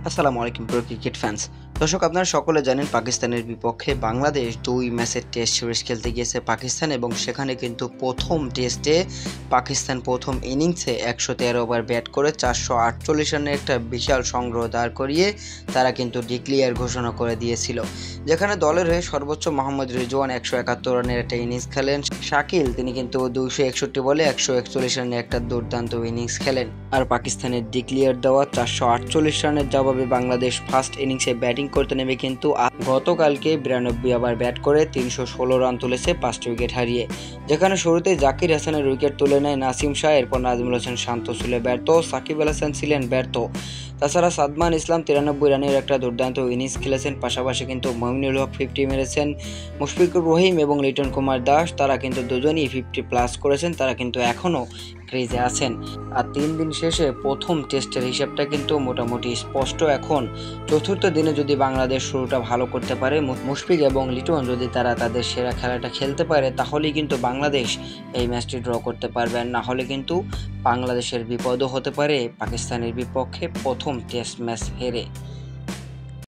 আসসালামু আলাইকুম প্রিয় ক্রিকেট ফ্যান্স। দর্শক, আপনারা সকলে জানেন পাকিস্তানের বিপক্ষে বাংলাদেশ ২ ম্যাচের টেস্ট সিরিজ খেলতে গিয়েছে পাকিস্তান, এবং সেখানে কিন্তু প্রথম টেস্টে পাকিস্তান প্রথম ইনিংসে ১১৩ ওভার ব্যাট করে ৪৪৮ রানের একটা বিশাল সংগ্রহ দাঁড় করিয়ে তারা কিন্তু ডিক্লিয়ার ঘোষণা করে দিয়েছিল। যেখানে দলের হয়ে সর্বোচ্চ মোহাম্মদ রিজওয়ান ১৭১ রানের একটা ইনিংস খেলেন। শাকিল তিনি কিন্তু ২৬১ বলে ১৪১ রানের একটা দুর্দান্ত ইনিংস খেলেন। আর পাকিস্তানের ডিক্লিয়ার দেওয়া ৪৪৮ রানের জবাবে বাংলাদেশ ফার্স্ট ইনিংসে ব্যাটিং করতে নেমে কিন্তু গতকালকে ৯২ ওভার ব্যাট করে ৩১৬ রান তুলেছে ৫টি উইকেট হারিয়ে। যেখানে শুরুতে জাকির হাসানের উইকেট তুলে নেয় নাসিম শাহ, এরপর নাজমুল হোসেন শান্ত ছিল ব্যর্থ, সাকিব আল হাসান ছিলেন ব্যর্থ। তাছাড়া সাদমান ইসলাম ৯৩ রানের একটা দুর্দান্ত ইনিংস খেলেছেন। পাশাপাশি কিন্তু মমিনুল হক 50 মেরেছেন। মুশফিকুর রহিম এবং লিটন কুমার দাস তারা কিন্তু দুজনই 50+ করেছেন। তারা কিন্তু এখনও ক্রিজে আছেন। আর ৩ দিন শেষে প্রথম টেস্টের হিসাবটা কিন্তু মোটামুটি স্পষ্ট। এখন চতুর্থ দিনে যদি বাংলাদেশ শুরুটা ভালো করতে পারে, মুশফিক এবং লিটন যদি তারা তাদের সেরা খেলাটা খেলতে পারে, তাহলেই কিন্তু বাংলাদেশ এই ম্যাচটি ড্র করতে পারবে। না হলে কিন্তু বাংলাদেশের বিপদও হতে পারে পাকিস্তানের বিপক্ষে প্রথম টেস্ট ম্যাচ হেরে।